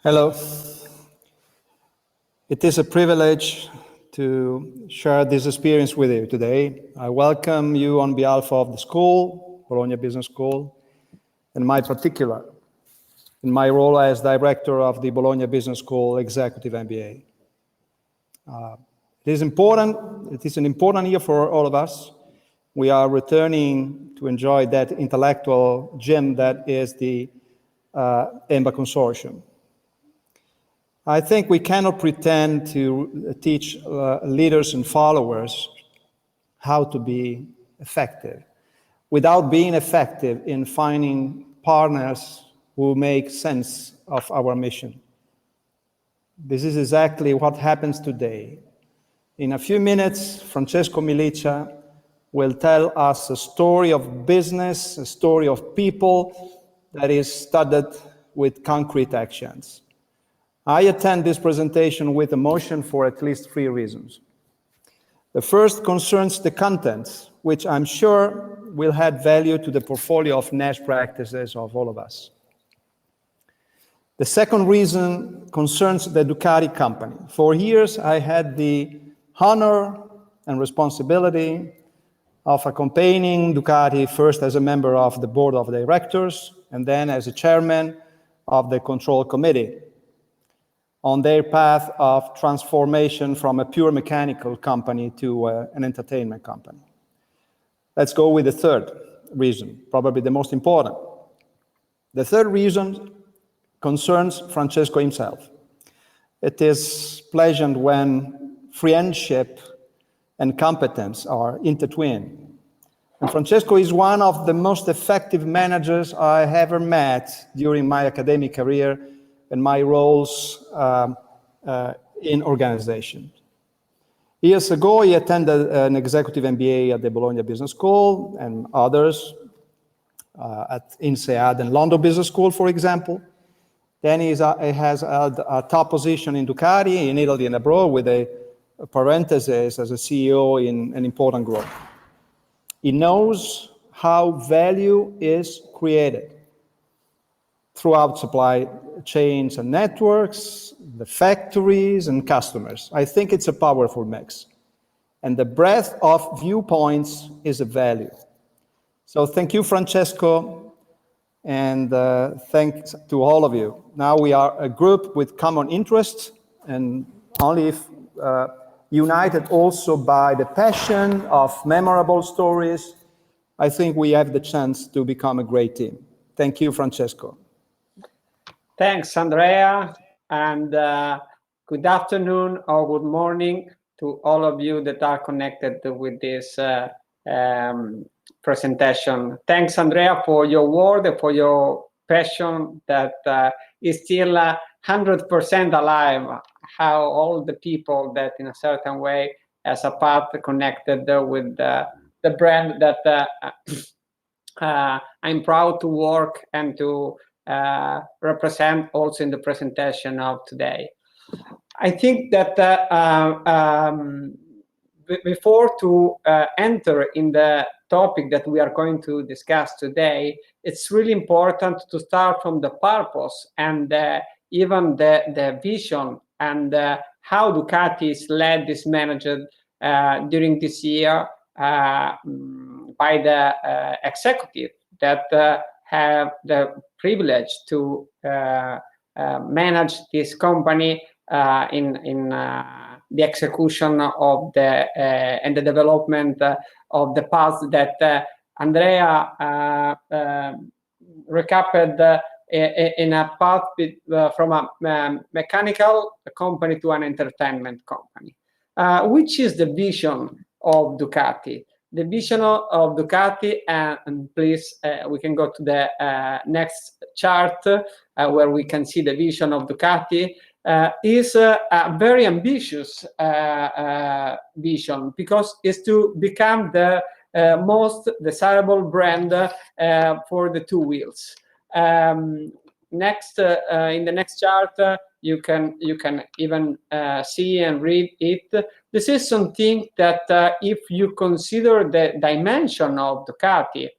Hello. It is a privilege to share this experience with you today. I welcome you on behalf of the school, Bologna Business School, and in my role as director of the Bologna Business School Executive MBA. It is an important year for all of us. We are returning to enjoy that intellectual gem that is the EMBA Consortium. I think we cannot pretend to teach leaders and followers how to be effective without being effective in finding partners who make sense of our mission. This is exactly what happens today. In a few minutes, Francesco Milicia will tell us a story of business, a story of people that is studded with concrete actions. I attend this presentation with emotion for at least 3 reasons. The first concerns the contents, which I'm sure will add value to the portfolio of NASH practices of all of us. The second reason concerns the Ducati company. For years, I had the honor and responsibility of accompanying Ducati first as a member of the board of directors and then as a chairman of the control committee on their path of transformation from a pure mechanical company to an entertainment company. Let's go with the third reason, probably the most important. The third reason concerns Francesco himself. It is pleasant when friendship and competence are intertwined. And Francesco is one of the most effective managers I ever met during my academic career and my roles in organization. Years ago, he attended an executive MBA at the Bologna Business School and others at INSEAD and London Business School, for example. Then he has held a top position in Ducati, in Italy and abroad, with a parenthesis as a CEO in an important growth. He knows how value is created throughout supply chains and networks, the factories and customers. I think it's a powerful mix. And the breadth of viewpoints is a value. So thank you, Francesco, and thanks to all of you. Now we are a group with common interests, and only if united also by the passion of memorable stories, I think we have the chance to become a great team. Thank you, Francesco. Thanks, Andrea, and good afternoon or good morning to all of you that are connected with this presentation. Thanks, Andrea, for your word and for your passion that is still 100% alive, how all the people that in a certain way as a part connected with the brand that I'm proud to work and to represent also in the presentation of today. I think that before to enter in the topic that we are going to discuss today, it's really important to start from the purpose and even the vision and how Ducati is led, is managed during this year by the executive that have the privilege to manage this company in the execution of the and the development of the path that Andrea recapped in a path from a mechanical company to an entertainment company. Which is the vision of Ducati? The vision of Ducati, and please, we can go to the next chart where we can see the vision of Ducati, is a very ambitious vision because it's to become the most desirable brand for the 2 wheels. Next, in the next chart, you can even see and read it. This is something that if you consider the dimension of Ducati,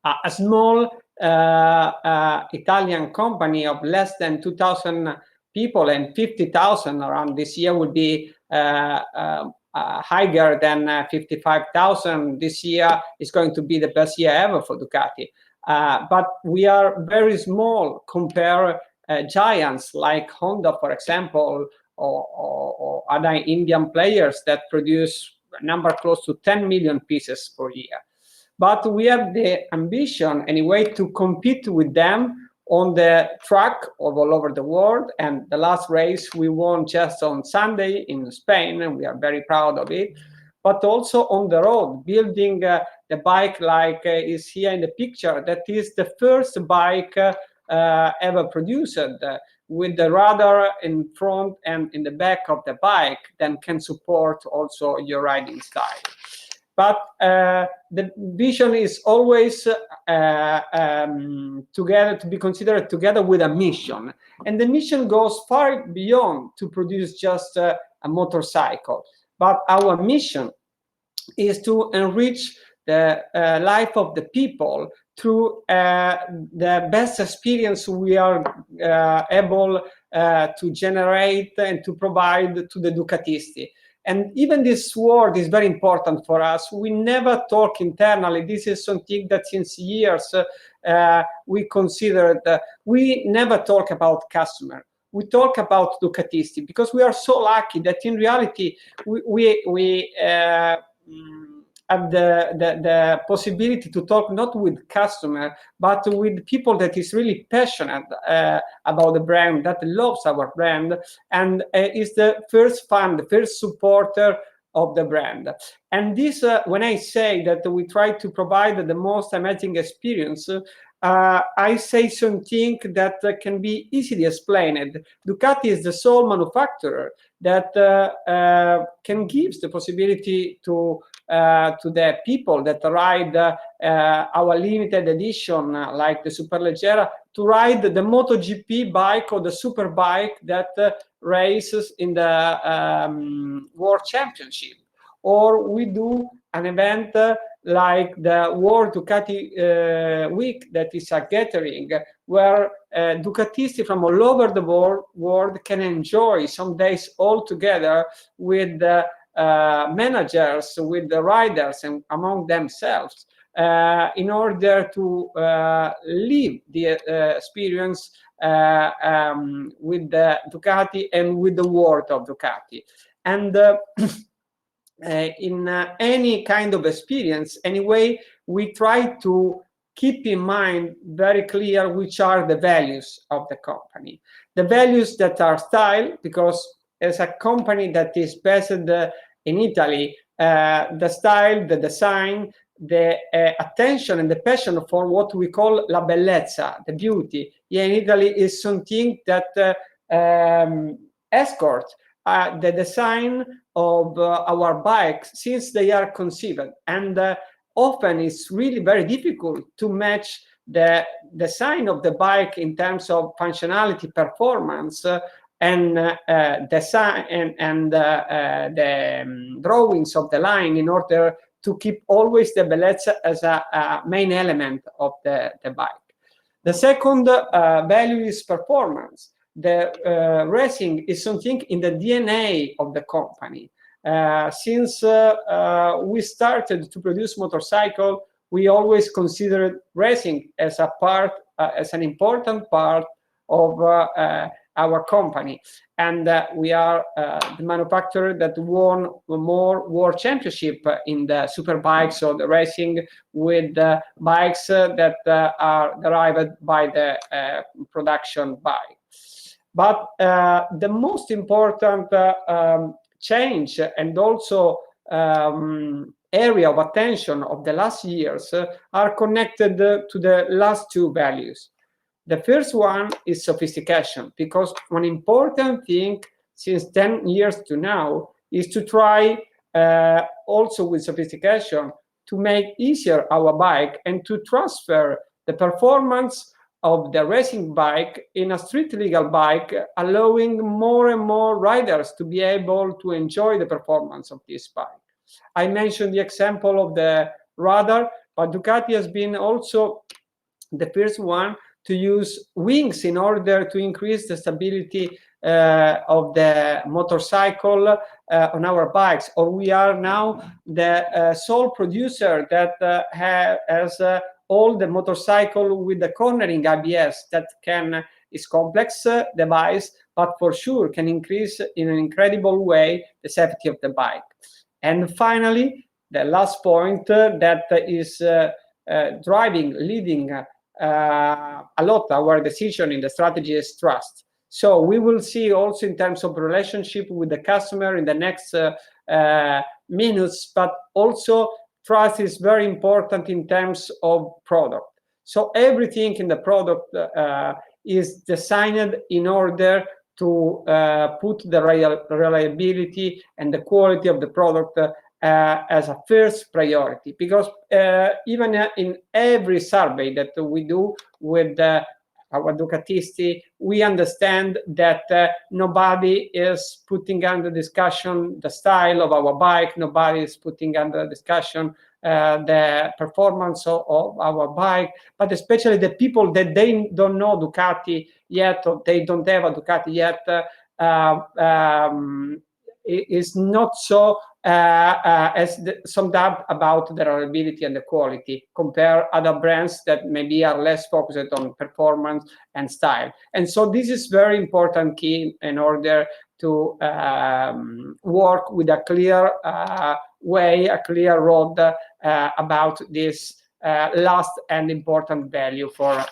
a small Italian company of less than 2,000 people, and 50,000 around this year will be higher than 55,000 this year. Is going to be the best year ever for Ducati. But we are very small compared giants like Honda, for example, or other Indian players that produce a number close to 10 million pieces per year. But we have the ambition anyway to compete with them on the track all over the world. And the last race we won just on Sunday in Spain, and we are very proud of it. But also on the road, building the bike like is here in the picture. That is the first bike ever produced with the rudder in front and in the back of the bike, that can support also your riding style. But the vision is always together, to be considered together with a mission. And the mission goes far beyond to produce just a motorcycle. But our mission is to enrich the life of the people through the best experience we are able to generate and to provide to the Ducatisti. And even this word is very important for us. We never talk internally. This is something that since years we considered. We never talk about customer. We talk about Ducatisti, because we are so lucky that in reality we have the possibility to talk not with customer, but with people that is really passionate about the brand, that loves our brand, and is the first fan, the first supporter of the brand. And this, when I say that we try to provide the most amazing experience, I say something that can be easily explained. Ducati is the sole manufacturer that can give the possibility to the people that ride our limited edition, like the Superleggera, to ride the MotoGP bike or the super bike that races in the World Championship. Or we do an event like the World Ducati Week, that is a gathering where Ducatisti from all over the world can enjoy some days all together with managers, with the riders, and among themselves, in order to live the experience with the Ducati and with the world of Ducati. And in any kind of experience, anyway, we try to keep in mind very clear which are the values of the company. The values that are style, because as a company that is based in Italy, the style, the design, the attention and the passion for what we call la bellezza, the beauty, here in Italy, is something that escorts the design of our bikes since they are conceived. And often it's really very difficult to match the design of the bike in terms of functionality, performance, and design and the drawings of the line, in order to keep always the bellezza as a main element of the bike. The second value is performance. The racing is something in the DNA of the company. Since we started to produce motorcycle, we always considered racing as a part, as an important part of our company. And we are the manufacturer that won more world championship in the super bikes, or the racing with bikes that are derived by the production bike. But the most important change and also area of attention of the last years are connected to the last two values. The first one is sophistication, because one important thing since 10 years to now is to try also with sophistication to make easier our bike and to transfer the performance of the racing bike in a street legal bike, allowing more and more riders to be able to enjoy the performance of this bike. I mentioned the example of the rudder, but Ducati has been also The first one, to use wings in order to increase the stability of the motorcycle on our bikes. Or we are now the sole producer that has all the motorcycle with the cornering ABS that is complex device, but for sure can increase in an incredible way the safety of the bike. And finally, the last point that is leading a lot our decision in the strategy is trust. So we will see also in terms of relationship with the customer in the next minutes, but also trust is very important in terms of product. So everything in the product is designed in order to put the reliability and the quality of the product as a first priority, because even in every survey that we do with our Ducatisti, we understand that nobody is putting under discussion the style of our bike, nobody is putting under discussion the performance of our bike, but especially the people that they don't know Ducati yet, or they don't have a Ducati yet, is not so summed up about the reliability and the quality, compare other brands that maybe are less focused on performance and style. And so this is very important key in order to work with a clear way, a clear road about this last and important value for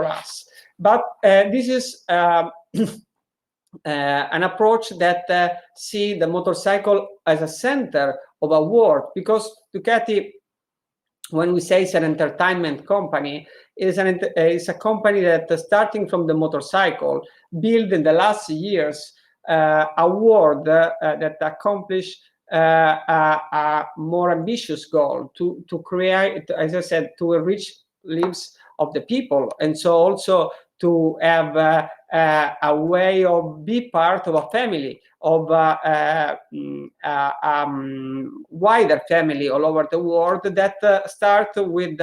us. But this is an approach that see the motorcycle as a center of a world, because Ducati, when we say it's an entertainment company, is a company that starting from the motorcycle built in the last years a world that accomplished a more ambitious goal to create, as I said, to enrich lives of the people, and so also to have a way of be part of a family, of wider family all over the world that start with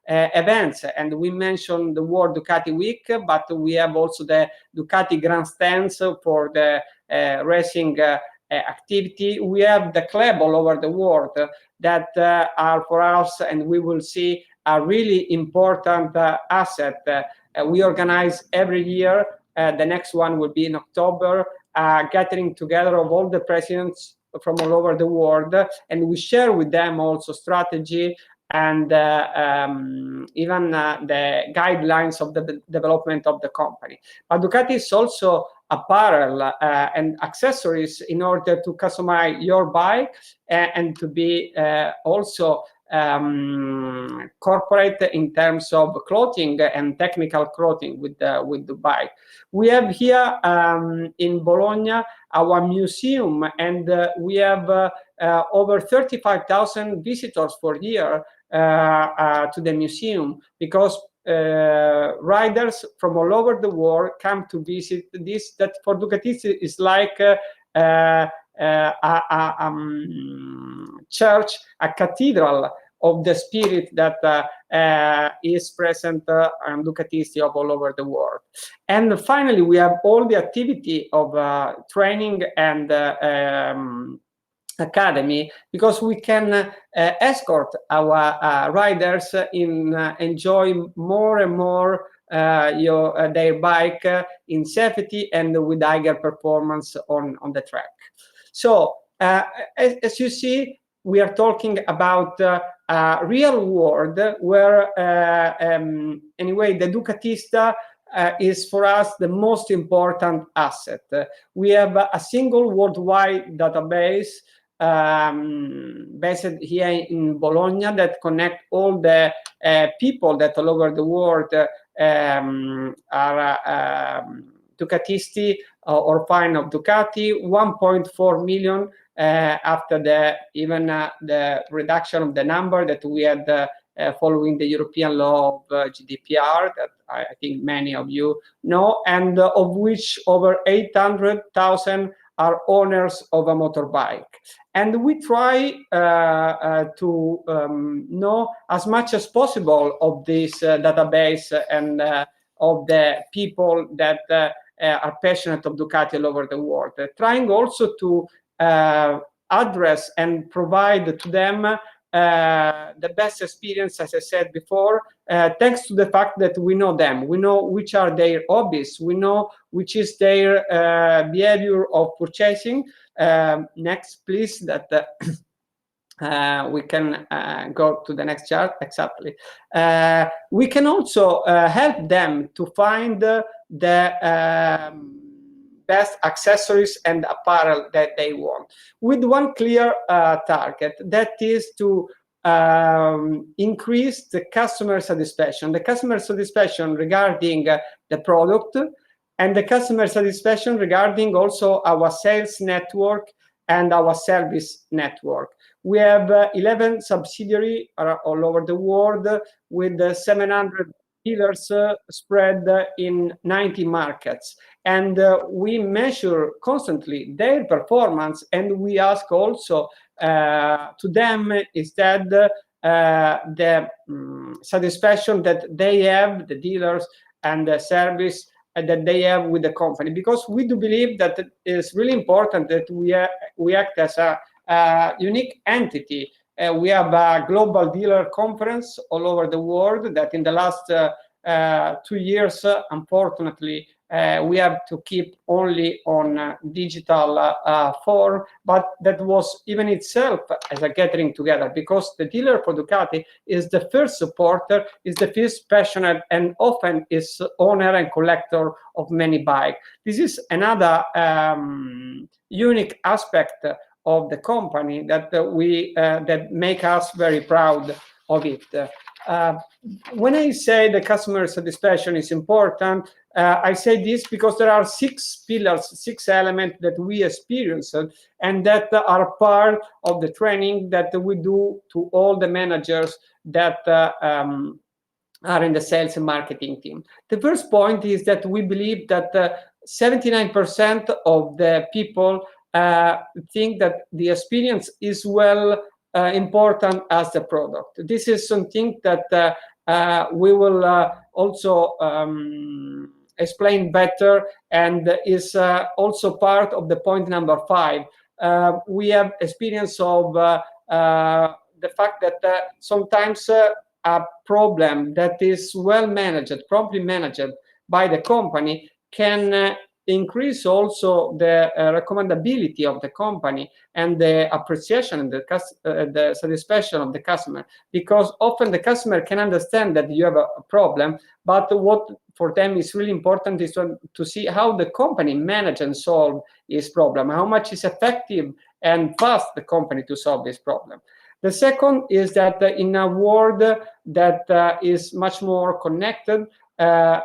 events. And we mentioned the World Ducati Week, but we have also the Ducati Grandstands for the racing activity. We have the club all over the world that are for us, and we will see a really important asset. We organize every year. The next one will be in October, gathering together of all the presidents from all over the world, and we share with them also strategy and even the guidelines of the development of the company. But Ducati is also apparel and accessories in order to customize your bike and to be also corporate in terms of clothing and technical clothing with the bike. We have here in Bologna our museum, and we have over 35,000 visitors per year to the museum, because riders from all over the world come to visit this. That for Ducati is like church, a cathedral of the spirit that is present on Ducatisti of all over the world. And finally, we have all the activity of training and academy, because we can escort our riders in enjoy more and more their bike in safety and with higher performance on the track. So as you see, we are talking about a real world where anyway the Ducatista is for us the most important asset. We have a single worldwide database based here in Bologna that connect all the people that all over the world are Ducatisti or fan of Ducati. 1.4 million after the reduction of the number that we had following the European law of GDPR, that I think many of you know, and of which over 800,000 are owners of a motorbike. And we try to know as much as possible of this database and of the people that are passionate of Ducati all over the world, trying also to address and provide to them the best experience, as I said before, thanks to the fact that we know them, we know which are their hobbies, we know which is their behavior of purchasing. Next, please, that we can go to the next chart. Exactly. We can also help them to find the best accessories and apparel that they want, with one clear target, that is to increase the customer satisfaction. The customer satisfaction regarding the product, and the customer satisfaction regarding also our sales network and our service network. We have 11 subsidiaries all over the world, with 700 dealers spread in 90 markets. And we measure constantly their performance, and we ask also to them instead the satisfaction that they have, the dealers, and the service that they have with the company, because we do believe that it is really important that we act as a unique entity. We have a global dealer conference all over the world that in the last 2 years, unfortunately, we have to keep only on digital form, but that was even itself as a gathering together, because the dealer for Ducati is the first supporter, is the first passionate, and often is owner and collector of many bikes. This is another unique aspect of the company that that make us very proud of it. When I say the customer satisfaction is important, I say this because there are 6 pillars, 6 elements that we experience and that are part of the training that we do to all the managers that are in the sales and marketing team. The first point is that we believe that 79% of the people think that the experience is important as the product. This is something that we will also explain better, and is also part of the point number 5. We have experience of the fact that sometimes a problem that is well managed, properly managed by the company, can increase also the recommendability of the company and the appreciation and the satisfaction of the customer, because often the customer can understand that you have a problem, but what for them is really important is to see how the company manage and solve his problem, how much is effective and fast the company to solve this problem. The second is that in a world that is much more connected,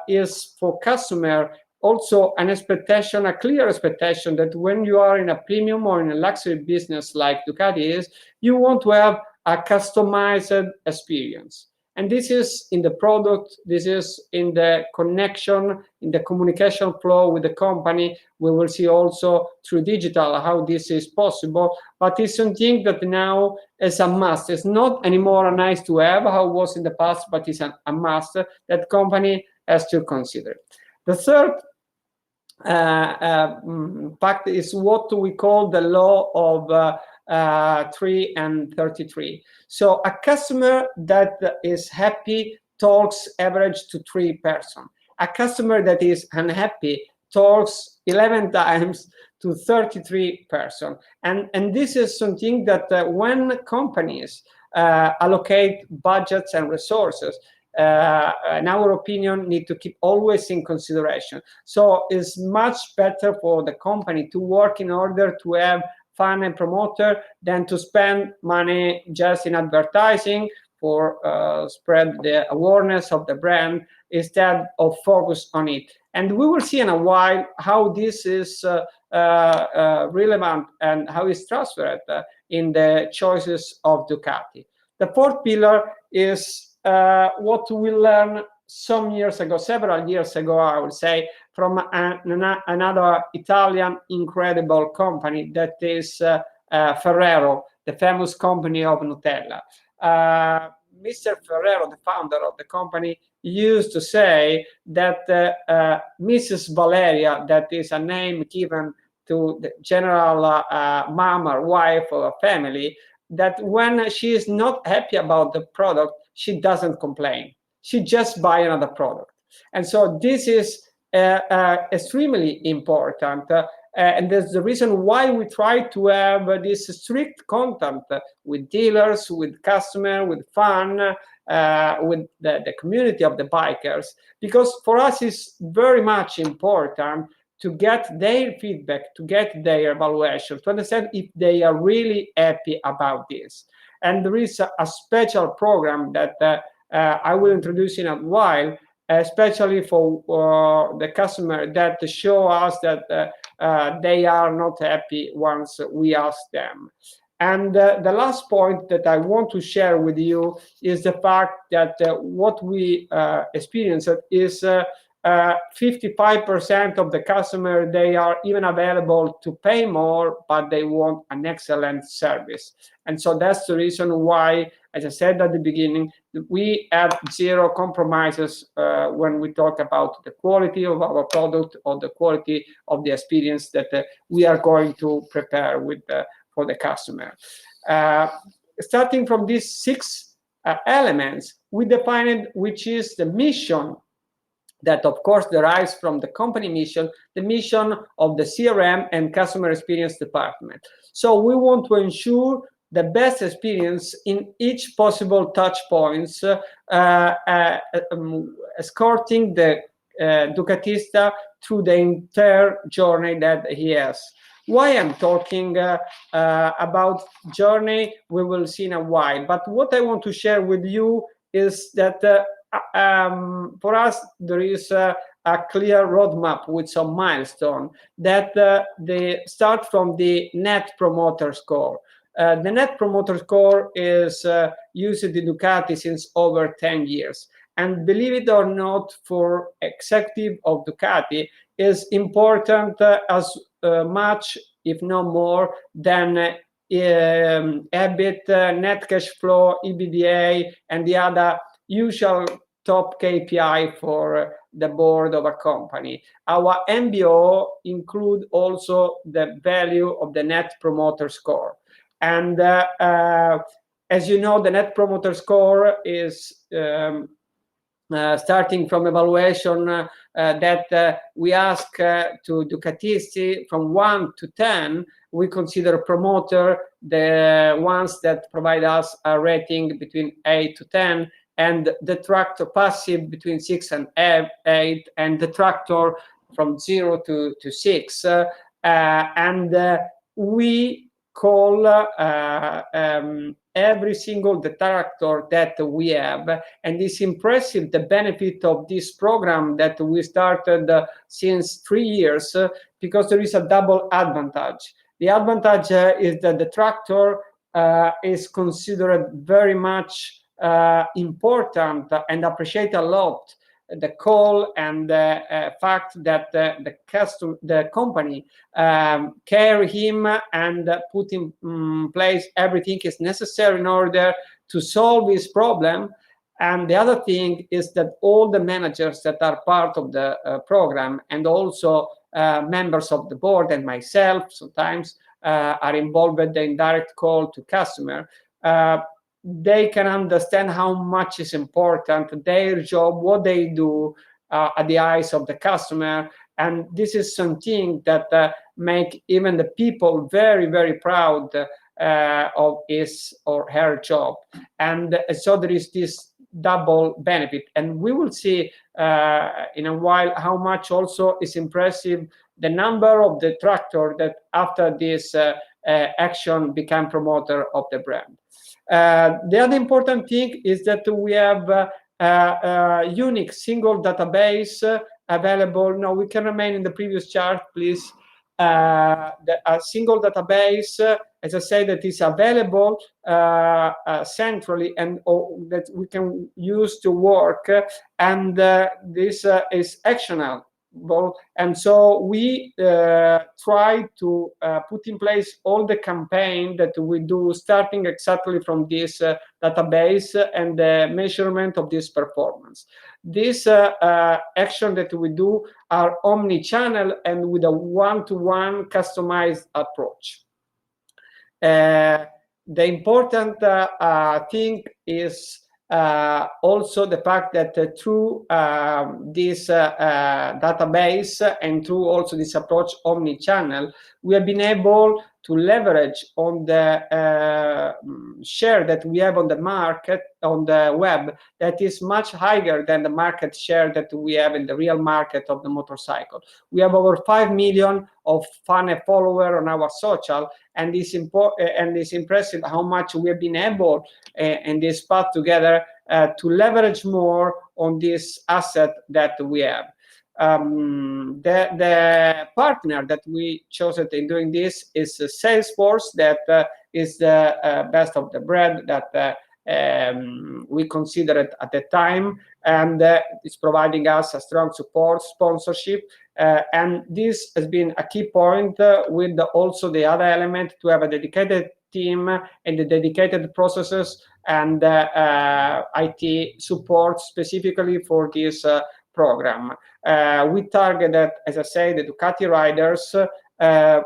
is for customer also an expectation, a clear expectation, that when you are in a premium or in a luxury business like Ducati is, you want to have a customized experience. And this is in the product, this is in the connection, in the communication flow with the company. We will see also through digital how this is possible, but it's something that now is a must. It's not anymore a nice to have, how it was in the past, but it's a must that company has to consider. The third fact is what we call the law of 3 and 33. So a customer that is happy talks average to 3 persons. A customer that is unhappy talks 11 times to 33 persons. And this is something that when companies allocate budgets and resources, in our opinion, need to keep always in consideration. So it's much better for the company to work in order to have fan and promoter than to spend money just in advertising for spread the awareness of the brand instead of focus on it. And we will see in a while how this is relevant and how it's transferred in the choices of Ducati. The fourth pillar is what we learned some years ago, several years ago, I would say, from another Italian incredible company that is Ferrero, the famous company of Nutella. Mr. Ferrero, the founder of the company, used to say that Mrs. Valeria, that is a name given to the general mom or wife of a family, that when she is not happy about the product, she doesn't complain. She just buy another product. And so this is extremely important. And that's the reason why we try to have this strict contact with dealers, with customers, with fun, with the community of the bikers, because for us it's very much important to get their feedback, to get their evaluation, to understand if they are really happy about this. And there is a special program that I will introduce in a while, especially for the customer that show us that they are not happy once we ask them. And the last point that I want to share with you is the fact that what we experienced is 55% of the customer, they are even available to pay more, but they want an excellent service. And so that's the reason why, as I said at the beginning, we have zero compromises when we talk about the quality of our product or the quality of the experience that we are going to prepare with for the customer. Starting from these 6 elements, we defined which is the mission that, of course, derives from the company mission, the mission of the CRM and customer experience department. So we want to ensure the best experience in each possible touch points, escorting the Ducatista through the entire journey that he has. Why I'm talking about journey, we will see in a while. But what I want to share with you is that for us, there is a clear roadmap with some milestone that they start from the Net Promoter Score. The Net Promoter Score is used in Ducati since over 10 years. And believe it or not, for executive of Ducati, is important as much, if not more, than EBIT, net cash flow, EBITDA, and the other usual top KPI for the board of a company. Our MBO include also the value of the Net Promoter Score. And as you know, the Net Promoter Score is starting from evaluation that we ask to Ducatisti from 1 to 10. We consider promoter the ones that provide us a rating between 8 to 10, and detractor passive between 6 and 8, and detractor from 0 to 6. And we call every single detractor that we have, and it's impressive the benefit of this program that we started since 3 years, because there is a double advantage. The advantage is that the detractor is considered very much important and appreciate a lot the call and the fact that the company care him and put in place everything is necessary in order to solve his problem. And the other thing is that all the managers that are part of the program, and also members of the board and myself sometimes are involved in the indirect call to customer, they can understand how much is important their job, what they do at the eyes of the customer. And this is something that make even the people very, very proud of his or her job. And so there is this double benefit. And we will see in a while how much also is impressive the number of detractors that after this action become promoter of the brand. The other important thing is that we have a unique single database available. Now we can remain in the previous chart, please. A single database, as I said, that is available centrally and that we can use to work. And this is actionable And so we try to put in place all the campaign that we do, starting exactly from this database and the measurement of this performance. This action that we do are omni-channel and with a one-to-one customized approach. The important thing is also the fact that through this database and through also this approach omni-channel, we have been able to leverage on the share that we have on the market, on the web, that is much higher than the market share that we have in the real market of the motorcycle. We have over 5 million of fan and follower on our social, and it's important and it's impressive how much we have been able in this path together to leverage more on this asset that we have. The partner that we chose in doing this is Salesforce, that is the best of the breed that we considered at the time, and it's providing us a strong support, sponsorship, and this has been a key point with also the other element to have a dedicated team and the dedicated processes and IT support specifically for this program. We targeted, as I said, the Ducati riders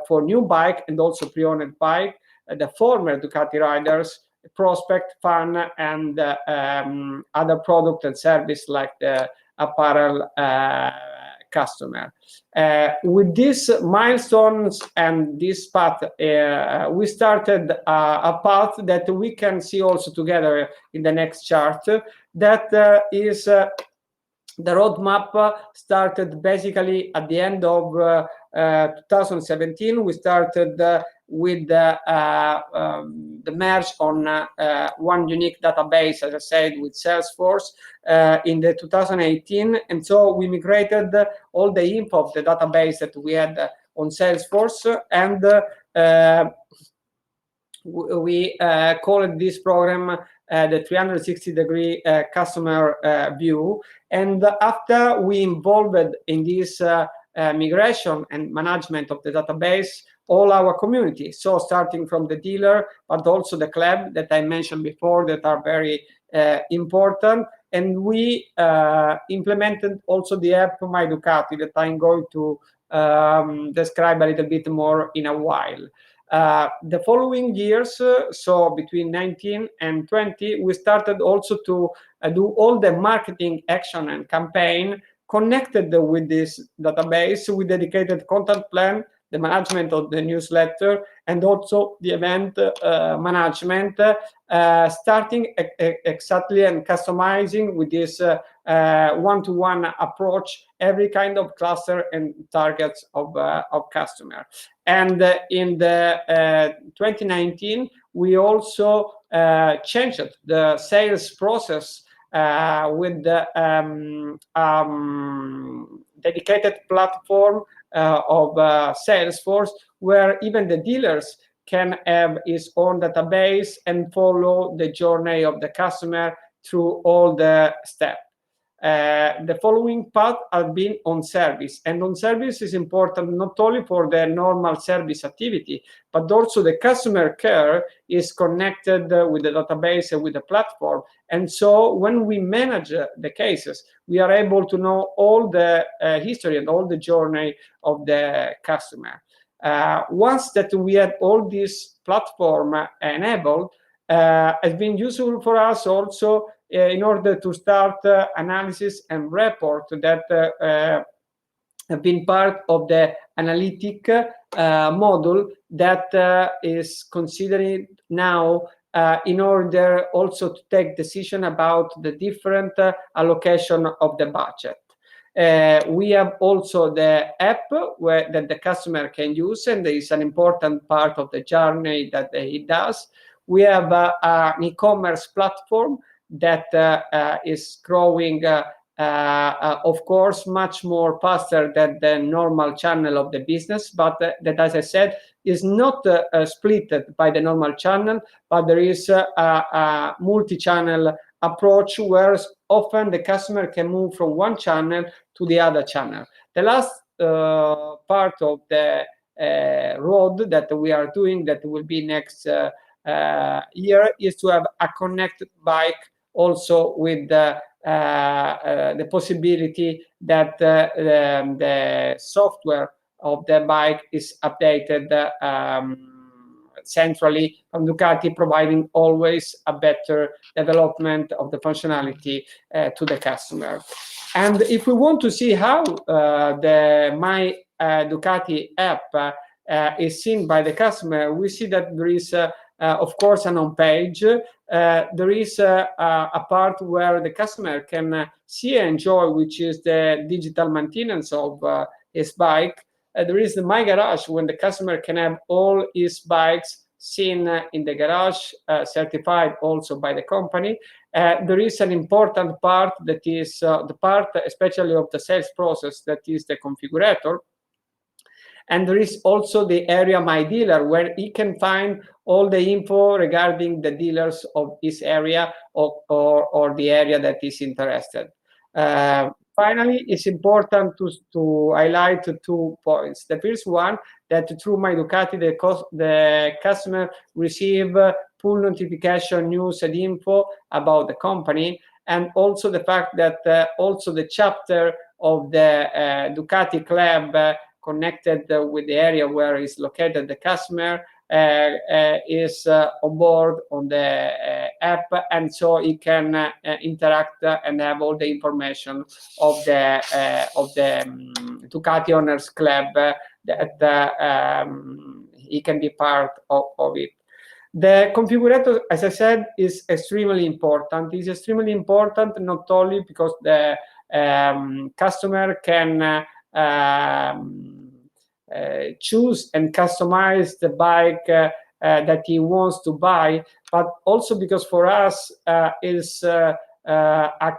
for new bike and also pre-owned bike, the former Ducati riders, prospect, fan, and other product and service like the apparel customer. With these milestones and this path, we started a path that we can see also together in the next chart. That is the roadmap started basically at the end of 2017. We started with the merge on one unique database, as I said, with Salesforce in the 2018. And so we migrated all the info of the database that we had on Salesforce, and we called this program the 360-degree customer view. And after we involved in this migration and management of the database, all our community, so starting from the dealer, but also the club that I mentioned before that are very important. And we implemented also the app My Ducati that I'm going to describe a little bit more in a while. The following years, so between 19 and 20, we started also to do all the marketing action and campaign connected with this database, with dedicated content plan, the management of the newsletter, and also the event management, starting exactly and customizing with this one-to-one approach every kind of cluster and targets of customer. And in the 2019, we also changed the sales process with the dedicated platform of Salesforce, where even the dealers can have his own database and follow the journey of the customer through all the steps. The following path has been on service, and on service is important not only for the normal service activity, but also the customer care is connected with the database and with the platform. And so when we manage the cases, we are able to know all the history and all the journey of the customer. Once that we had all this platform enabled, has been useful for us also in order to start analysis and report that have been part of the analytic model that is considering now in order also to take decision about the different allocation of the budget. We have also the app that the customer can use, and there is an important part of the journey that it does. We have an e-commerce platform that is growing, of course, much more faster than the normal channel of the business, but that, as I said, is not split by the normal channel, but there is a multi-channel approach where often the customer can move from one channel to the other channel. The last part of the road that we are doing, that will be next year, is to have a connected bike, also with the possibility that the software of the bike is updated centrally from Ducati, providing always a better development of the functionality to the customer. And if we want to see how the My Ducati app is seen by the customer, we see that there is, of course, an home page. There is a part where the customer can see and enjoy, which is the digital maintenance of his bike. There is the My Garage, when the customer can have all his bikes seen in the garage, certified also by the company. There is an important part that is the part, especially of the sales process, that is the configurator. And there is also the area My Dealer, where he can find all the info regarding the dealers of his area, or the area that is interested. Finally, it's important to highlight 2 points. The first one, that through My Ducati, the customer receive full notification, news and info about the company, and also the fact that also the chapter of the Ducati club connected with the area where is located the customer is on board on the app, and so he can interact and have all the information of the Ducati Owners Club, that he can be part of it. The configurator, as I said, is extremely important. It's extremely important not only because the customer can choose and customize the bike that he wants to buy, but also because for us is a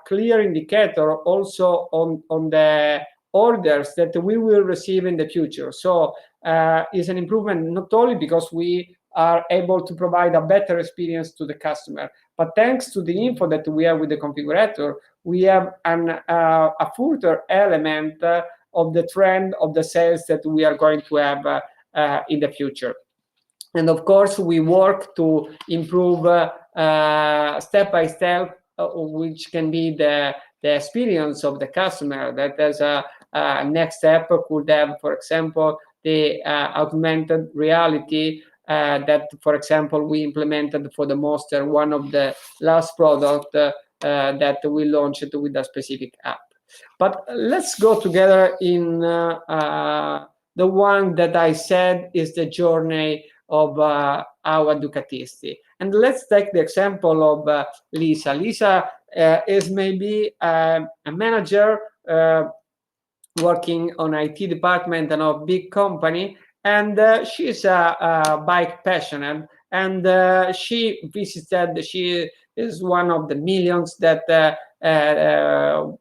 clear indicator also on the orders that we will receive in the future. So is an improvement not only because we are able to provide a better experience to the customer, but thanks to the info that we have with the configurator, we have a further element of the trend of the sales that we are going to have in the future. And of course, we work to improve step by step, which can be the experience of the customer. That as a next step could have, for example, the augmented reality that, for example, we implemented for the Monster, one of the last product that we launched with a specific app. But let's go together in the one that I said is the journey of our Ducatisti. And let's take the example of Lisa. Lisa is maybe a manager working on IT department in a big company, and she's a bike passionate, and she is one of the millions that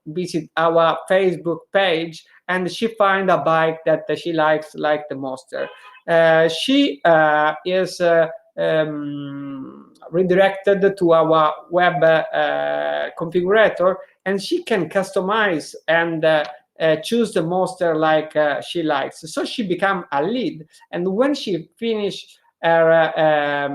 visit our Facebook page, and she find a bike that she likes, like the Monster. She is redirected to our web configurator, and she can customize and choose the Monster like she likes. So she become a lead, and when she finish her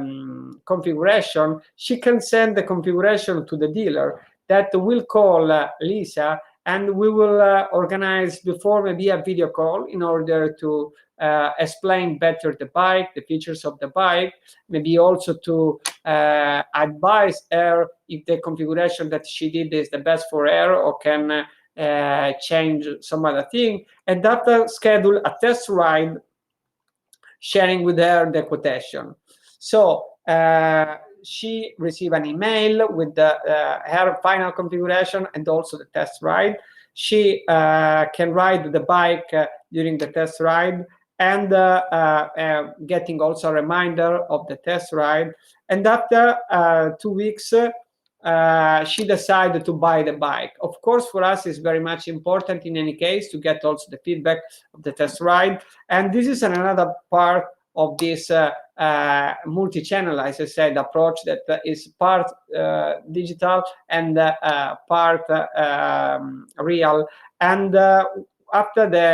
configuration, she can send the configuration to the dealer that will call Lisa, and we will organize before maybe a video call in order to explain better the bike, the features of the bike, maybe also to advise her if the configuration that she did is the best for her, or can change some other thing, and after schedule a test ride, sharing with her the quotation. So she received an email with her final configuration and also the test ride. She can ride the bike during the test ride, and getting also a reminder of the test ride. And after 2 weeks, she decided to buy the bike. Of course, for us, it's very much important in any case to get also the feedback of the test ride. And this is another part of this multi-channel, as I said, approach that is part digital and part real. And after the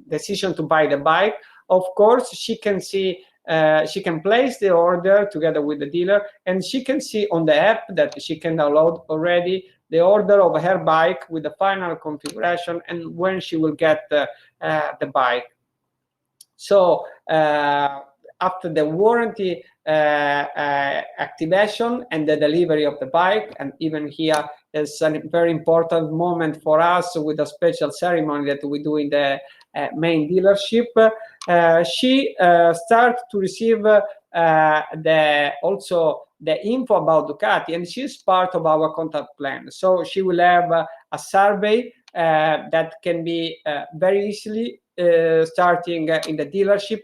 decision to buy the bike, of course, she can see, she can place the order together with the dealer, and she can see on the app that she can download already the order of her bike with the final configuration and when she will get the bike. So after the warranty activation and the delivery of the bike, and even here is a very important moment for us with a special ceremony that we do in the main dealership. She starts to receive also the info about Ducati, and she's part of our contact plan. So she will have a survey that can be very easily starting in the dealership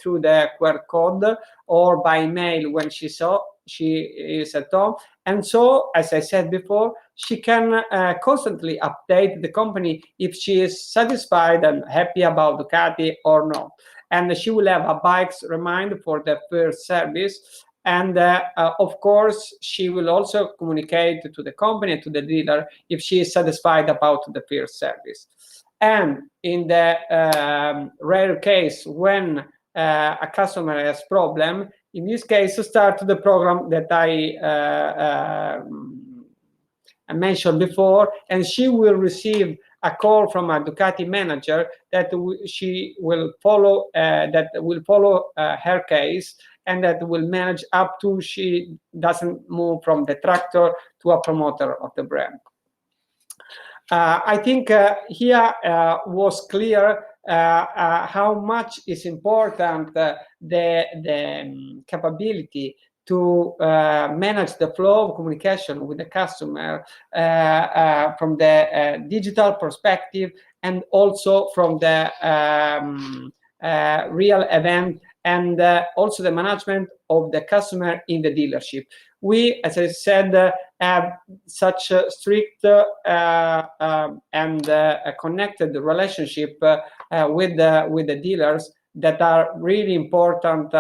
through the QR code, or by mail when she is at home. And so, as I said before, she can constantly update the company if she is satisfied and happy about Ducati or not. And she will have a bike's reminder for the first service. And of course, she will also communicate to the company, to the dealer, if she is satisfied about the first service. And in the rare case when a customer has problem, in this case, start the program that I mentioned before, and she will receive a call from a Ducati manager that she will follow, her case, and that will manage up to she doesn't move from the tractor to a promoter of the brand. I think here was clear how much is important the capability to manage the flow of communication with the customer from the digital perspective, and also from the real event, and also the management of the customer in the dealership. We, as I said, have such a strict and connected relationship with the dealers that are really important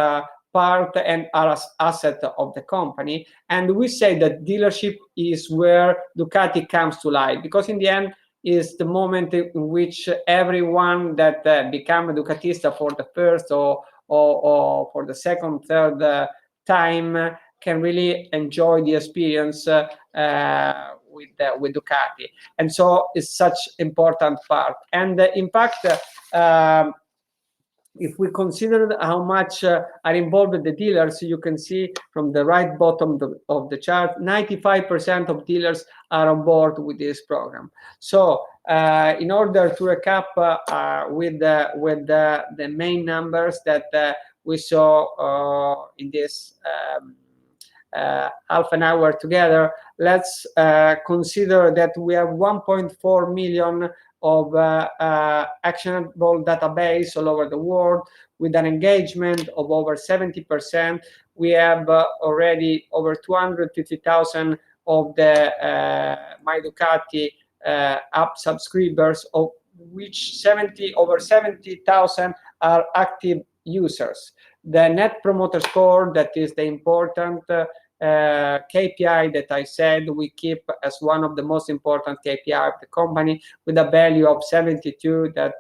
part and are asset of the company. And we say that dealership is where Ducati comes to life, because in the end is the moment in which everyone that become a Ducatista for the first or for the second, third time can really enjoy the experience with Ducati. And so it's such important part. And in fact, if we consider how much are involved the dealers, you can see from the right bottom of the chart, 95% of dealers are on board with this program. So in order to recap with the main numbers that we saw in this half an hour together, let's consider that we have 1.4 million of actionable database all over the world, with an engagement of over 70%. We have already over 250,000 of the My Ducati app subscribers, of which over 70,000 are active users. The Net Promoter Score, that is the important KPI that I said we keep as one of the most important KPI of the company, with a value of 72, that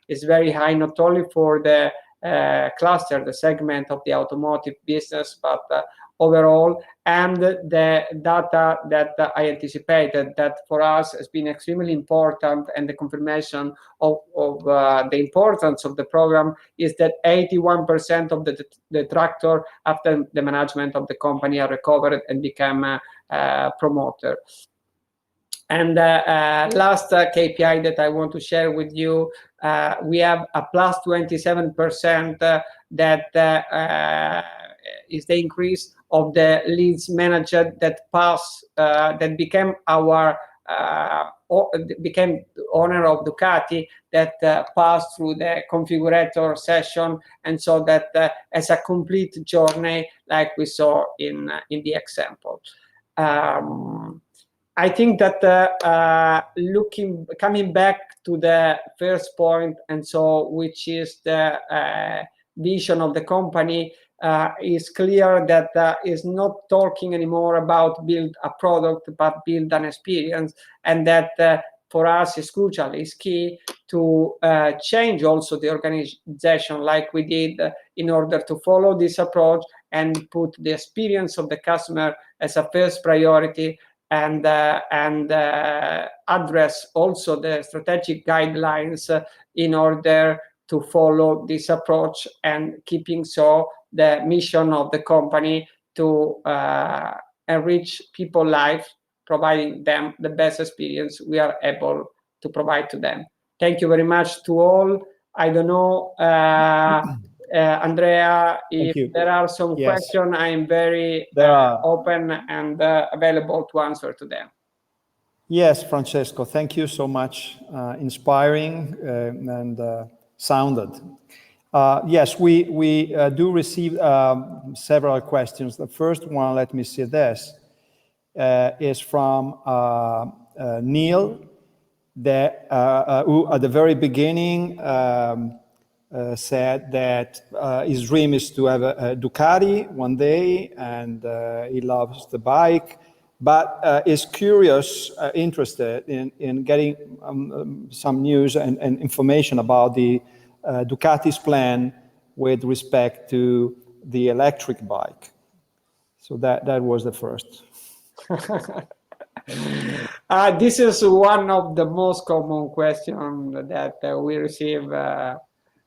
is very high, not only for the cluster, the segment of the automotive business, but overall. And the data that I anticipated, that for us has been extremely important, and the confirmation of the importance of the program, is that 81% of the tractor after the management of the company are recovered and become a promoter. And last KPI that I want to share with you, we have a plus 27% that is the increase of the leads manager that became our became owner of Ducati, that passed through the configurator session, and so that as a complete journey, like we saw in the example. I think that coming back to the first point, and so which is the vision of the company, is clear that is not talking anymore about build a product, but build an experience, and that for us is crucial, is key to change also the organization like we did in order to follow this approach and put the experience of the customer as a first priority, and address also the strategic guidelines in order to follow this approach, and keeping so the mission of the company to enrich people's lives, providing them the best experience we are able to provide to them. Thank you very much to all. I don't know, Andrea, if there are some questions, I am very open and available to answer to them. Yes, Francesco, thank you so much. Inspiring and sounded. Yes, we do receive several questions. The first one, let me see this, is from Neil, who at the very beginning said that his dream is to have a Ducati one day, and he loves the bike, but is curious, interested in getting some news and information about the Ducati's plan with respect to the electric bike. So that was the first. This is one of the most common questions that we receive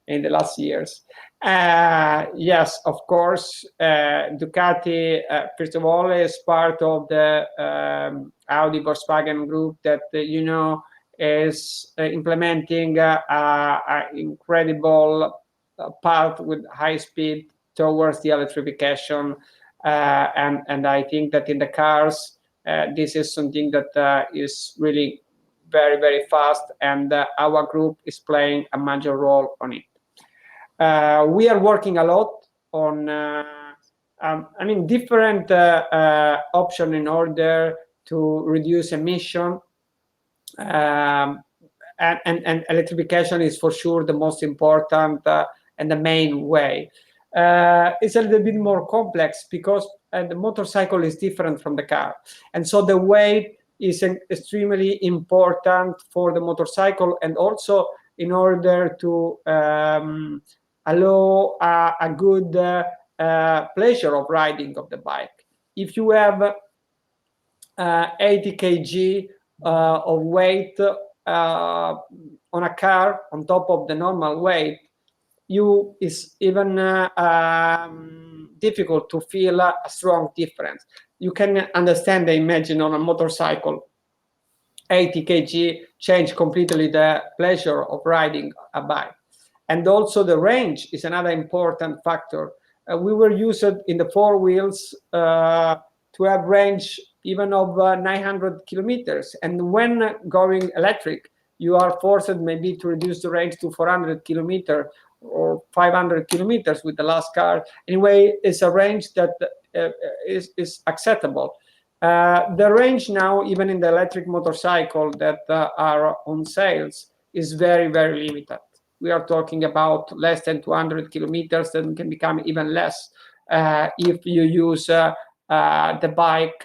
in the last years. Yes, of course, Ducati, first of all, is part of the Audi Volkswagen group that, you know, is implementing an incredible path with high speed towards the electrification. And I think that in the cars, this is something that is really very, very fast, and our group is playing a major role on it. We are working a lot on, different options in order to reduce emission. And electrification is for sure the most important and the main way. It's a little bit more complex because the motorcycle is different from the car, and so the weight is extremely important for the motorcycle, and also in order to allow a good pleasure of riding of the bike. If you have 80 kg of weight on a car on top of the normal weight, it's even difficult to feel a strong difference. You can understand and imagine on a motorcycle, 80 kg change completely the pleasure of riding a bike. And also the range is another important factor. We were used in the four wheels to have range even of 900 kilometers. And when going electric, you are forced maybe to reduce the range to 400 kilometers or 500 kilometers with the last car. Anyway, it's a range that is acceptable. The range now, even in the electric motorcycle that are on sales, is very, very limited. We are talking about less than 200 kilometers, and can become even less if you use the bike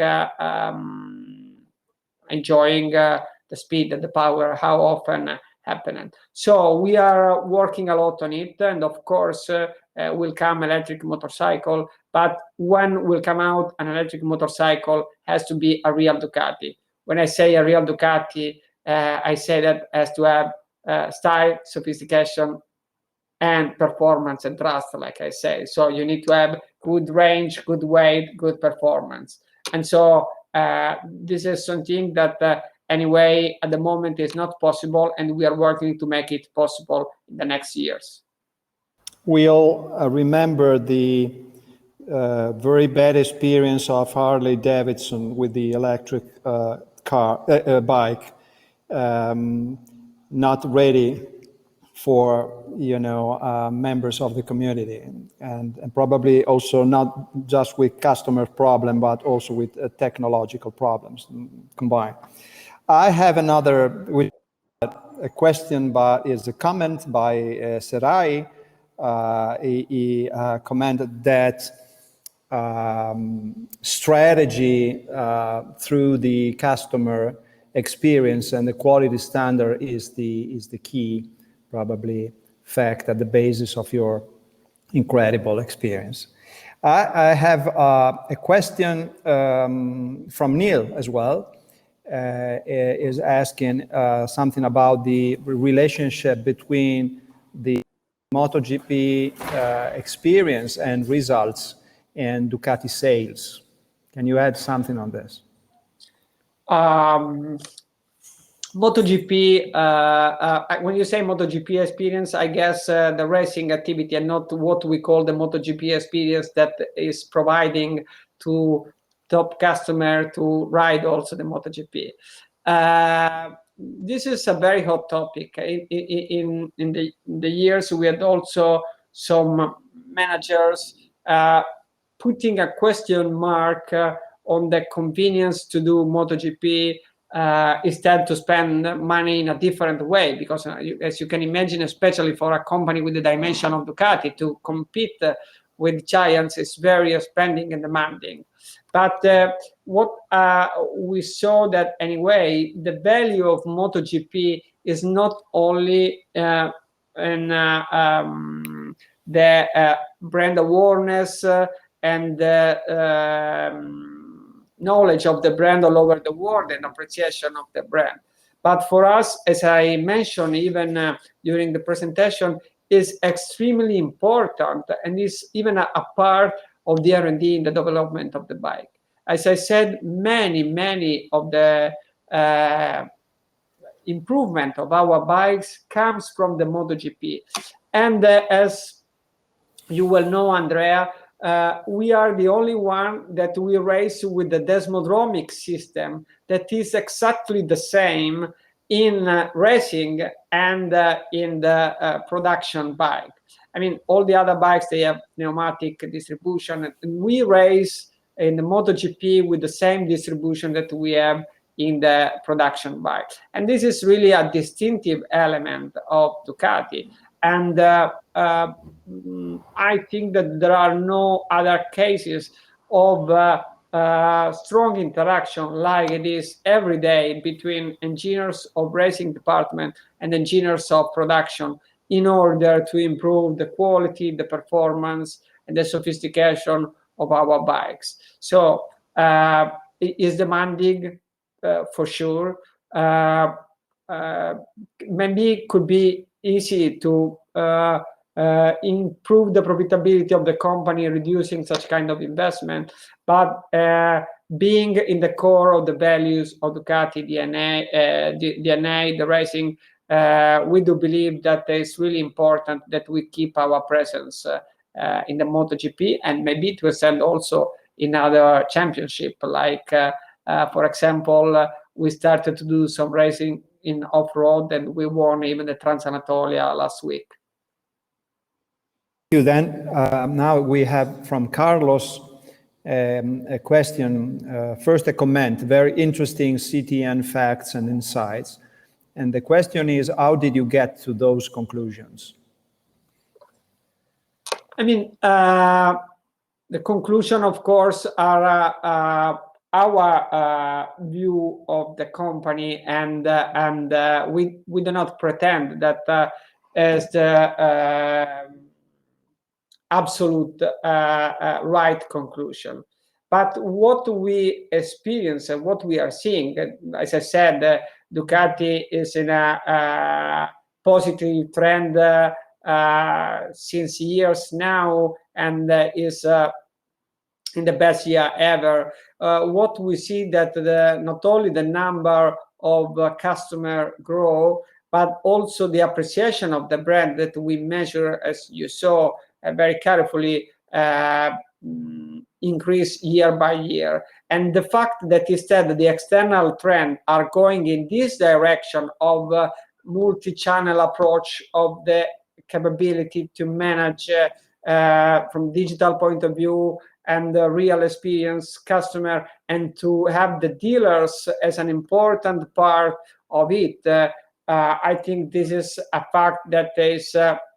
enjoying the speed and the power, how often happening. So we are working a lot on it, and of course will come electric motorcycle, but when will come out an electric motorcycle has to be a real Ducati. When I say a real Ducati, I say that has to have style, sophistication, and performance and trust, like I say. So you need to have good range, good weight, good performance. And so this is something that anyway, at the moment is not possible, and we are working to make it possible in the next years. We all remember the very bad experience of Harley Davidson with the electric bike, not ready for members of the community, and probably also not just with customer problem, but also with technological problems combined. I have another a question, but is a comment by Serai. He commented that strategy through the customer experience, and the quality standard is the key, probably, fact at the basis of your incredible experience. I have a question from Neil as well. Is asking something about the relationship between the MotoGP experience and results and Ducati sales. Can you add something on this? MotoGP, when you say MotoGP experience, I guess the racing activity and not what we call the MotoGP experience that is providing to top customer to ride also the MotoGP. This is a very hot topic. In the years, we had also some managers putting a question mark on the convenience to do MotoGP instead to spend money in a different way, because as you can imagine, especially for a company with the dimension of Ducati, to compete with giants is very spending and demanding. But what we saw that anyway, the value of MotoGP is not only in the brand awareness and knowledge of the brand all over the world and appreciation of the brand. But for us, as I mentioned even during the presentation, is extremely important and is even a part of the R&D in the development of the bike. As I said, many of the improvement of our bikes comes from the MotoGP. And as you well know, Andrea, we are the only one that we race with the desmodromic system that is exactly the same in racing and in the production bike. I mean, all the other bikes, they have pneumatic distribution, and we race in the MotoGP with the same distribution that we have in the production bike. And this is really a distinctive element of Ducati. And I think that there are no other cases of strong interaction like it is every day between engineers of racing department and engineers of production in order to improve the quality, the performance, and the sophistication of our bikes. So it is demanding for sure. Maybe it could be easy to improve the profitability of the company, reducing such kind of investment, but being in the core of the values of Ducati DNA, the racing, we do believe that it's really important that we keep our presence in the MotoGP and maybe to extend also in other championship, like for example, we started to do some racing in off-road and we won even the Trans-Anatolia last week. Thank you. Then now we have from Carlos a question, first a comment, very interesting CTN facts and insights. And the question is, how did you get to those conclusions? I mean, the conclusion, of course, are our view of the company, and we do not pretend that as the absolute right conclusion. But what we experience and what we are seeing, as I said, Ducati is in a positive trend since years now, and is in the best year ever. What we see that not only the number of customer grow, but also the appreciation of the brand that we measure, as you saw very carefully, increase year by year. And the fact that instead the external trend are going in this direction of multi-channel approach, of the capability to manage from digital point of view and the real experience customer, and to have the dealers as an important part of it, I think this is a fact that is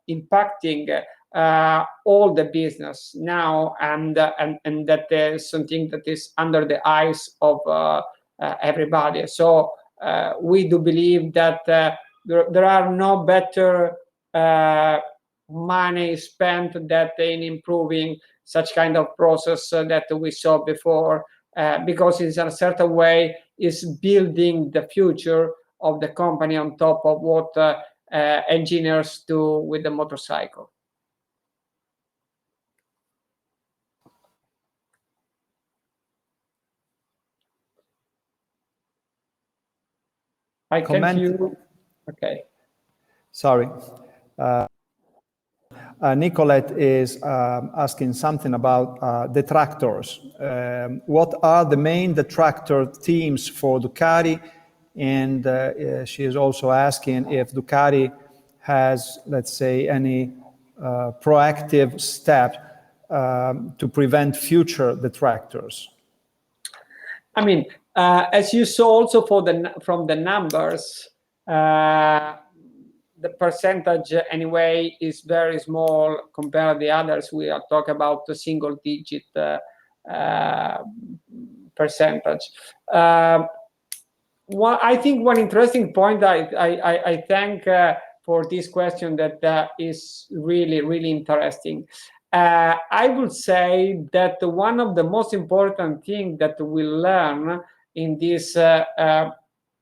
impacting all the business now, and that is something that is under the eyes of everybody. So we do believe that there are no better money spent that in improving such kind of process that we saw before, because in a certain way is building the future of the company on top of what engineers do with the motorcycle. I can't hear. Okay. Sorry. Nicolette is asking something about detractors. What are the main detractor themes for Ducati? And she is also asking if Ducati has, let's say, any proactive step to prevent future detractors. I mean, as you saw also from the numbers, the percentage anyway is very small compared to the others. We are talking about the single-digit percentage. I think one interesting point I thank for this question that is really, really interesting. I would say that one of the most important things that we learn in this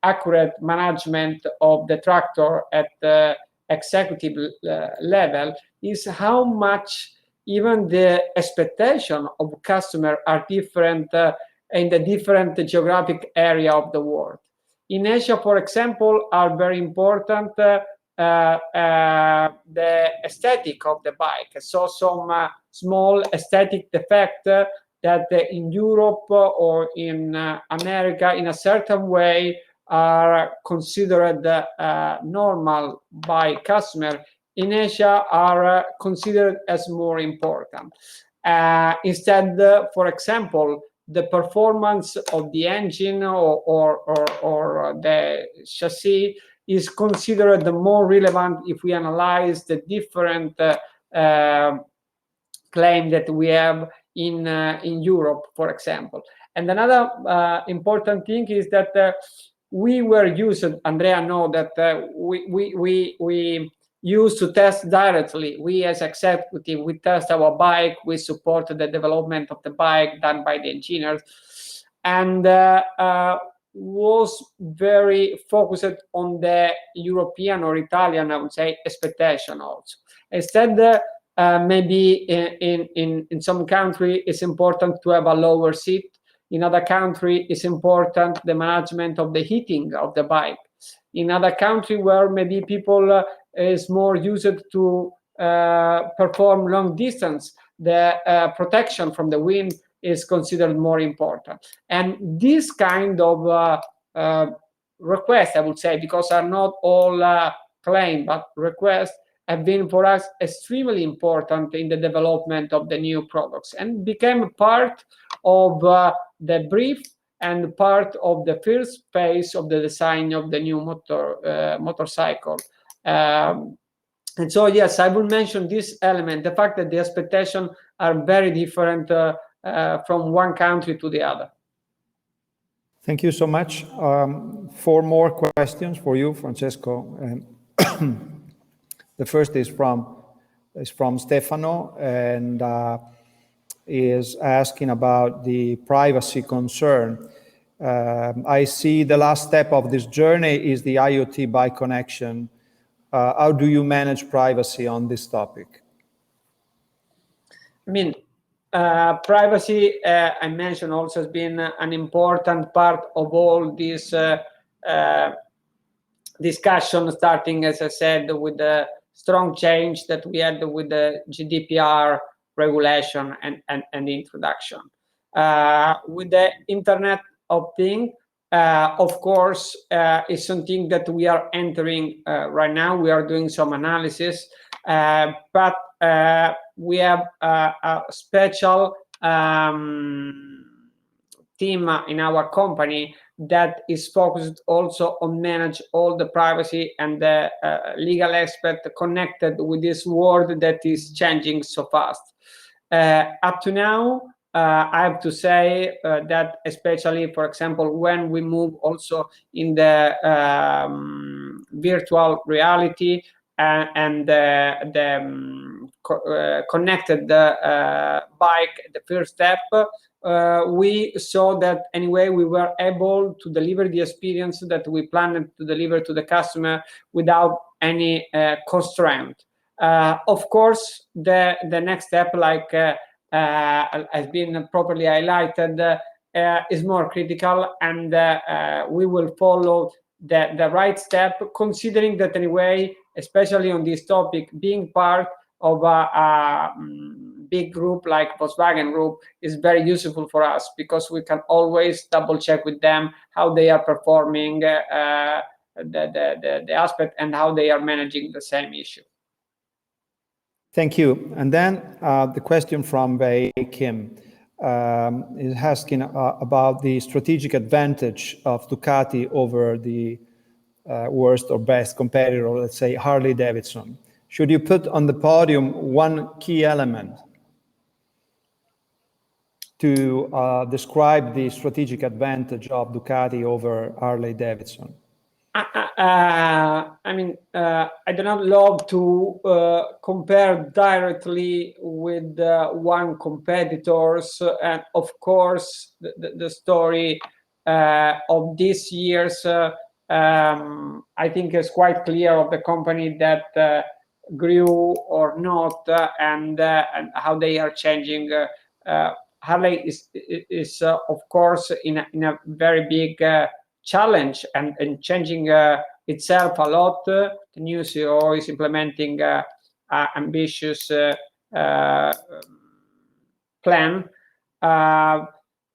accurate management of the tractor at the executive level is how much even the expectation of customer are different in the different geographic area of the world. In Asia, for example, are very important the aesthetic of the bike. So some small aesthetic defect that in Europe or in America in a certain way are considered normal by customer, in Asia are considered as more important. Instead, for example, the performance of the engine or the chassis is considered the more relevant if we analyze the different claim that we have in Europe, for example. And another important thing is that we were used, Andrea know that we used to test directly. We as executive, we test our bike, we support the development of the bike done by the engineers, and was very focused on the European or Italian, I would say, expectation also. Instead, maybe in some country, it's important to have a lower seat. In other country, it's important the management of the heating of the bike. In other country where maybe people is more used to perform long distance, the protection from the wind is considered more important. And this kind of requests, I would say, because are not all claim, but requests have been for us extremely important in the development of the new products and became part of the brief and part of the first phase of the design of the new motorcycle. And so, yes, I will mention this element, the fact that the expectations are very different from one country to the other. Thank you so much. 4 more questions for you, Francesco. The first is from Stefano, and is asking about the privacy concern. I see the last step of this journey is the IoT bike connection. How do you manage privacy on this topic? I mean, privacy, I mentioned, also has been an important part of all this discussion, starting, as I said, with the strong change that we had with the GDPR regulation and introduction. With the Internet of Things, of course, is something that we are entering right now. We are doing some analysis, but we have a special team in our company that is focused also on manage all the privacy and the legal aspect connected with this world that is changing so fast. Up to now, I have to say that especially, for example, when we move also in the virtual reality and the connected bike, the first step, we saw that anyway we were able to deliver the experience that we planned to deliver to the customer without any constraint. Of course, the next step, like has been properly highlighted, is more critical, and we will follow the right step, considering that anyway, especially on this topic, being part of a big group like Volkswagen Group is very useful for us, because we can always double check with them how they are performing the aspect and how they are managing the same issue. Thank you. And then the question from Wei Kim is asking about the strategic advantage of Ducati over the worst or best competitor, let's say Harley Davidson. Should you put on the podium one key element to describe the strategic advantage of Ducati over Harley Davidson? I mean, I do not love to compare directly with one competitors, and of course, the story of this year's, I think, is quite clear of the company that grew or not, and how they are changing. Harley is of course in a very big challenge and changing itself a lot. The new CEO is implementing ambitious plan.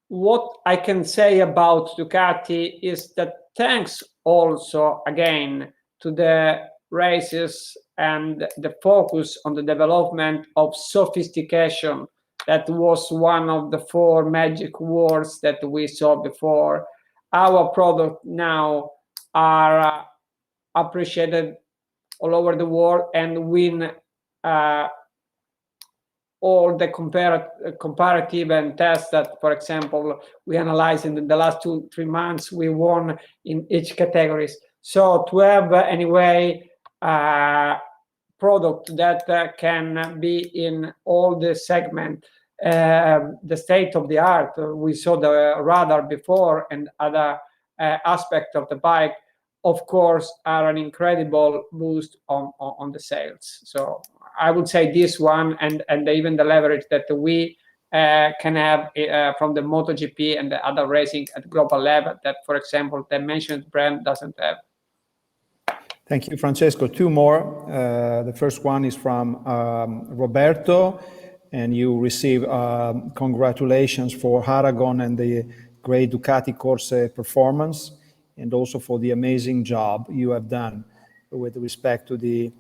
What I can say about Ducati is that thanks also again to the races and the focus on the development of sophistication, that was one of the 4 magic words that we saw before. Our product now are appreciated all over the world and win all the comparative and tests that, for example, we analyzed in the last 2-3 months. We won in each categories. So to have anyway product that can be in all the segment, the state of the art. We saw the radar before and other aspect of the bike, of course, are an incredible boost on the sales. So I would say this one and even the leverage that we can have from the MotoGP and the other racing at global level that, for example, the mentioned brand doesn't have. Thank you, Francesco. 2 more. The first one is from Roberto, and you receive congratulations for Aragon and the great Ducati Corse performance, and also for the amazing job you have done with respect to the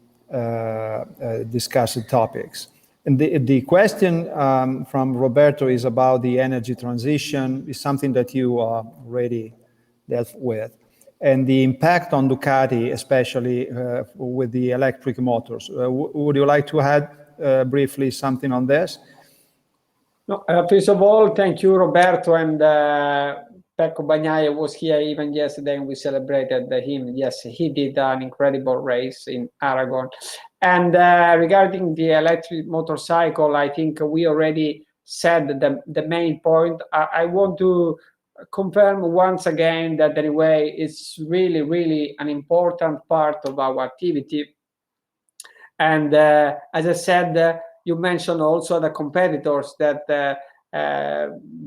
discussed topics. And the question from Roberto is about the energy transition. Is something that you already dealt with, and the impact on Ducati, especially with the electric motors. Would you like to add briefly something on this? No, first of all, thank you, Roberto, and Pecco Bagnaia was here even yesterday, and we celebrated him. Yes, he did an incredible race in Aragon. And regarding the electric motorcycle, I think we already said the main point. I want to confirm once again that anyway, it's really, really an important part of our activity. And as I said, you mentioned also the competitors that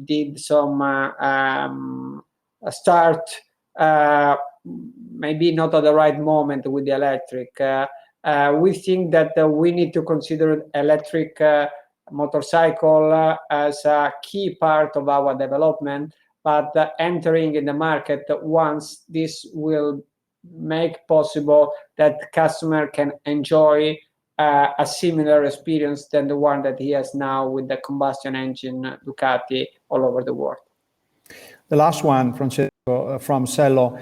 did some start, maybe not at the right moment with the electric. We think that we need to consider electric motorcycle as a key part of our development, but entering in the market once this will make possible that customer can enjoy a similar experience than the one that he has now with the combustion engine Ducati all over the world. The last one, Francesco, from Cello,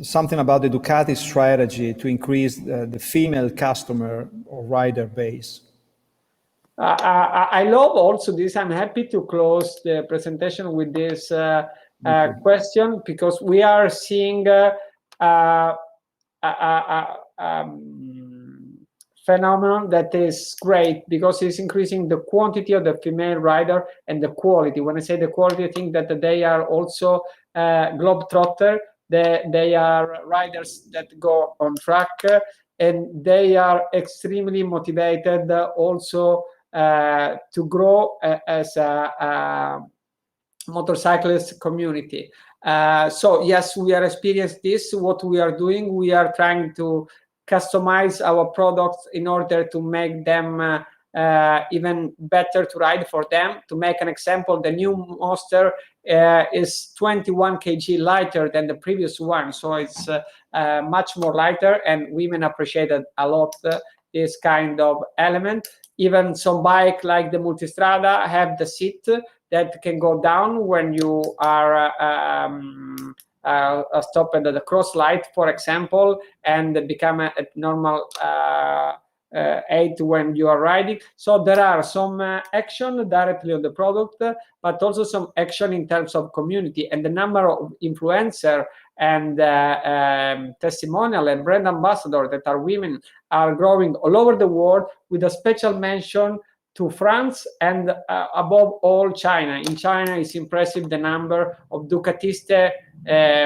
something about the Ducati strategy to increase the female customer or rider base. I love also this. I'm happy to close the presentation with this question, because we are seeing phenomenon that is great, because it's increasing the quantity of the female rider and the quality. When I say the quality, I think that they are also globetrotter. They are riders that go on track, and they are extremely motivated also to grow as a motorcyclist community. So yes, we are experiencing this. What we are doing, we are trying to customize our products in order to make them even better to ride for them. To make an example, the new Monster is 21 kg lighter than the previous one, so it's much more lighter, and women appreciated a lot this kind of element. Even some bike like the Multistrada have the seat that can go down when you are stopped at the cross light, for example, and become a normal aid when you are riding. So there are some action directly on the product, but also some action in terms of community, and the number of influencer and testimonial and brand ambassador that are women are growing all over the world, with a special mention to France and above all China. In China, it's impressive the number of Ducatiste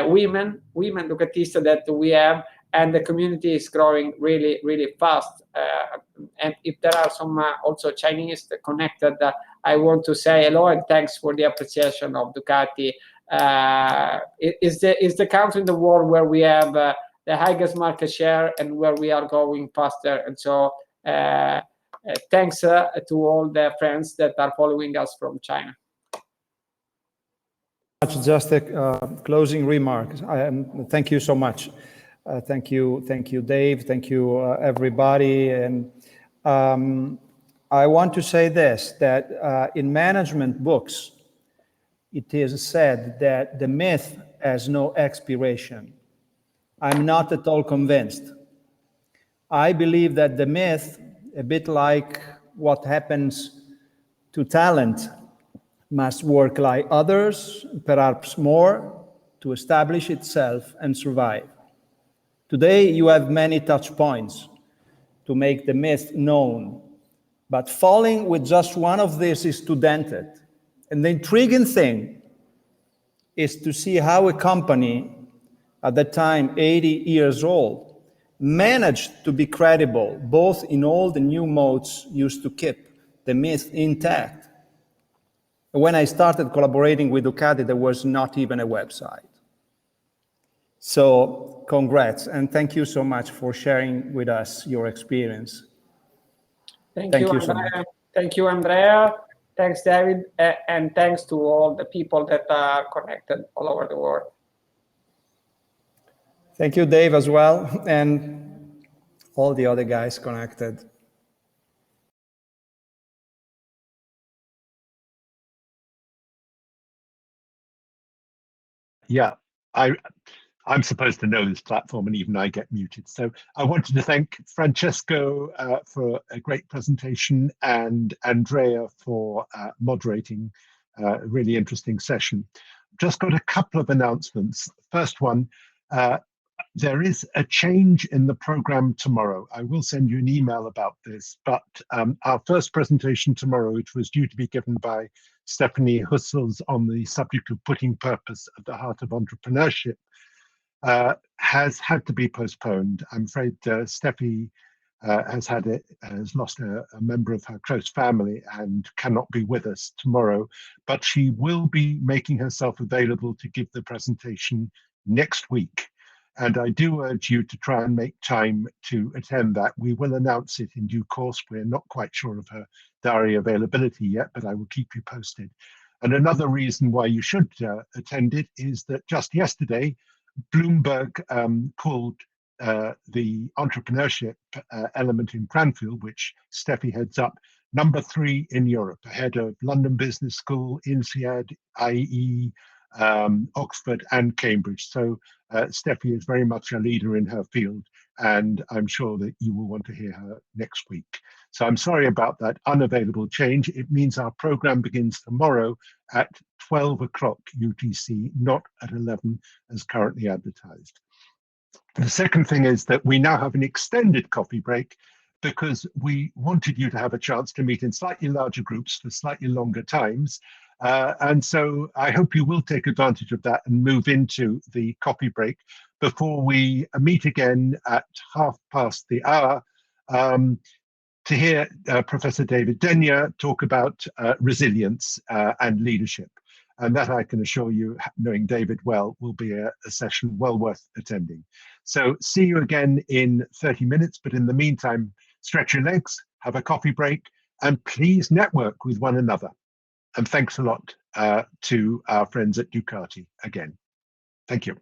women Ducatiste that we have, and the community is growing really, really fast. And if there are some also Chinese connected, I want to say hello and thanks for the appreciation of Ducati. It's the country in the world where we have the highest market share and where we are going faster. And so thanks to all the friends that are following us from China. Just a closing remark. Thank you so much. Thank you, Dave. Thank you, everybody. And I want to say this, that in management books, it is said that the myth has no expiration. I'm not at all convinced. I believe that the myth, a bit like what happens to talent, must work like others, perhaps more, to establish itself and survive. Today, you have many touch points to make the myth known, but falling with just one of these is too dented. And the intriguing thing is to see how a company, at that time 80 years old, managed to be credible, both in all the new modes used to keep the myth intact. When I started collaborating with Ducati, there was not even a website. So congrats, and thank you so much for sharing with us your experience. Thank you, Andrea. So much. Thank you, Andrea. Thanks, David, and thanks to all the people that are connected all over the world. Thank you, Dave, as well, and all the other guys connected. Yeah, I'm supposed to know this platform, and even I get muted. So I wanted to thank Francesco for a great presentation, and Andrea for moderating a really interesting session. Just got a couple of announcements. First one, there is a change in the program tomorrow. I will send you an email about this, but our first presentation tomorrow, which was due to be given by Stephanie Hussels on the subject of putting purpose at the heart of entrepreneurship, has had to be postponed. I'm afraid Steffi has lost a member of her close family and cannot be with us tomorrow, but she will be making herself available to give the presentation next week. And I do urge you to try and make time to attend that. We will announce it in due course. We're not quite sure of her diary availability yet, but I will keep you posted. And another reason why you should attend it is that just yesterday, Bloomberg called the entrepreneurship element in Cranfield, which Steffi heads up, number 3 in Europe, ahead of London Business School, INSEAD, IE, Oxford and Cambridge. So Steffi is very much a leader in her field, and I'm sure that you will want to hear her next week. So I'm sorry about that unavailable change. It means our program begins tomorrow at 12 o'clock UTC, not at 11 as currently advertised. The second thing is that we now have an extended coffee break because we wanted you to have a chance to meet in slightly larger groups for slightly longer times. And so I hope you will take advantage of that and move into the coffee break before we meet again at 1:30 to hear Professor David Denyer talk about resilience and leadership. And that I can assure you, knowing David well, will be a session well worth attending. So see you again in 30 minutes, but in the meantime, stretch your legs, have a coffee break, and please network with one another. And thanks a lot to our friends at Ducati again. Thank you.